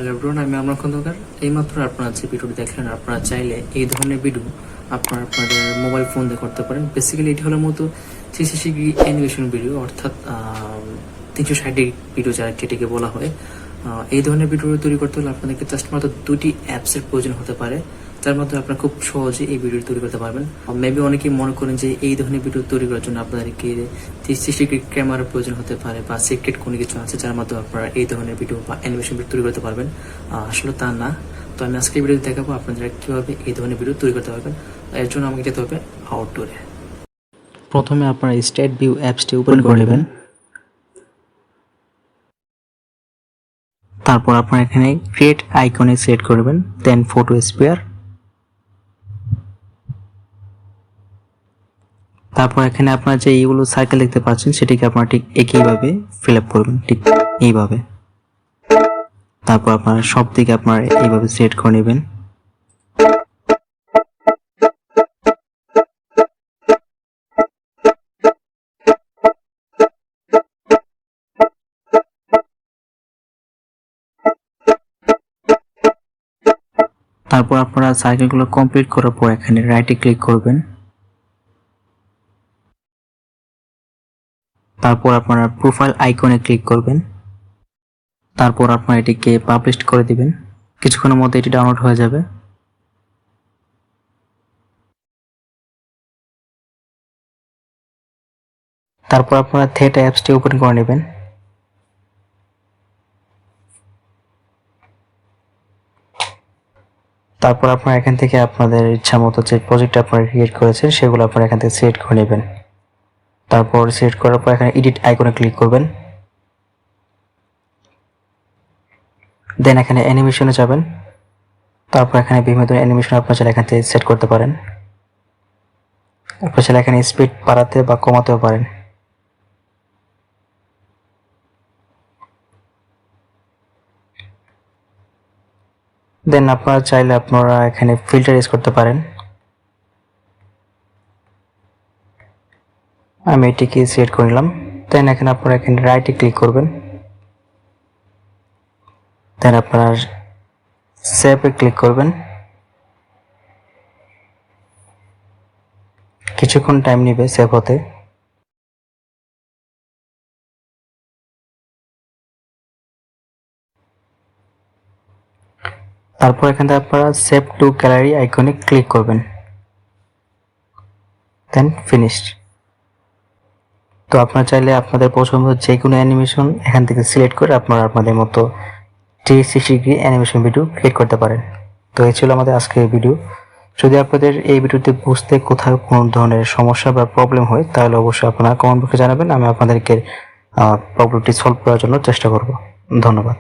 Hello everyone, আমি আমার খন্দকার। এইমাত্র আপনারা যে ভিডিওটি দেখলেন, আপনারা চাইলে এই ধরনের ভিডিও আপনাদের মোবাইল ফোন দিয়ে করতে পারেন। বেসিক্যালি এটি হলো মতো 360 ডিগ্রি অ্যানিমেশন ভিডিও, অর্থাৎ 360 ডিগ্রি ভিডিও যেটিকে বলা হয়। এই ধরনের ভিডিও তৈরি করতে হলে আপনাদেরকে জাস্ট মাত্র দুটি অ্যাপসের প্রয়োজন হতে পারে, যার মাধ্যমে আপনারা খুব সহজে এই ভিডিও তৈরি করতে পারবেন। মেবি অনেকেই মনে করেন যে এই ধরনের ভিডিও তৈরি করার জন্য আপনাদেরকে 360 ডিগ্রি ক্যামেরার প্রয়োজন হতে পারে, বা সিক্রেট কোনো কিছু আছে যার মাধ্যমে আপনারা এই ধরনের ভিডিও বা অ্যানিমেশন ভিডিও তৈরি করতে পারবেন। আসলে তা না। তো আমি আজকে ভিডিও দেখাবো আপনারা কিভাবে এই ধরনের ভিডিও তৈরি করতে পারবেন। এর জন্য আমাকে যেতে হবে আউটডোরে। প্রথমে আপনারা স্ট্রেট ভিউ অ্যাপসটি ওপেন করে নেবেন। তারপর আপনারা এখানে ক্রিয়েট আইকনে সিলেক্ট করবেন, দেন ফটো স্পেয়ার। তারপর এখানে আপনারা যে এইগুলো সার্কেল দেখতে পাচ্ছেন সেটিকে আপনারা ঠিক একইভাবে ফিল আপ করবেন, ঠিক এইভাবে। তারপর আপনারা সব দিকে আপনারা এইভাবে সেট করে নেবেন। তারপর আপনারা সার্কেলগুলো কমপ্লিট করার পর এখানে রাইটে ক্লিক করবেন। তারপর আপনারা প্রোফাইল আইকনে ক্লিক করবেন। তারপর আপনারা এটিকে পাবলিশ করে দিবেন। কিছুক্ষণের মধ্যে এটি ডাউনলোড হয়ে যাবে। তারপর আপনারা থেটা অ্যাপসটি ওপেন করে নেবেন। তারপর আপনারা এখান থেকে আপনাদের ইচ্ছা মতো যে প্রজেক্ট আপনারা ক্রিয়েট করেছেন সেগুলো আপনারা এখান থেকে সিলেক্ট করে নেবেন। তারপর সিলেক্ট করার পর এখানে এডিট আইকনে ক্লিক করবেন। দেন এখানে অ্যানিমেশনে যাবেন। তারপর এখানে বিভিন্ন ধরনের অ্যানিমেশন আপনারা চাইলে এখান থেকে সেট করতে পারেন। আপনারা চাইলে এখানে স্পিড বাড়াতে বা কমাতেও পারেন। দেন আপনারা চাইলে আপনারা এখানে ফিল্টার ইউজ করতে পারেন। আমি এটিকে সিলেক্ট করে নিলাম। দেন এখানে আপনারা এখানে রাইটে ক্লিক করবেন। দেন আপনারা সেভে ক্লিক করবেন। কিছুক্ষণ টাইম নেবে সেভ হতে। তারপর এখান থেকে আপনারা সেভ টু গ্যালারি আইকনে ক্লিক করবেন, দেন ফিনিশড। তো আপনারা চাইলে আপনাদের পছন্দ যে কোনো অ্যানিমেশন এখান থেকে সিলেক্ট করে আপনারা আপনাদের মতো 360 ডিগ্রি অ্যানিমেশন ভিডিও ক্রিয়েট করতে পারেন। তো এই ছিল আমাদের আজকের ভিডিও। যদি আপনাদের এই ভিডিওতে বুঝতে কোথাও কোনো ধরনের সমস্যা বা প্রবলেম হয় তাহলে অবশ্যই আপনারা কমেন্ট বক্সে জানাবেন। আমি আপনাদেরকে প্রবলেমটি সলভ করার জন্য চেষ্টা করব। ধন্যবাদ।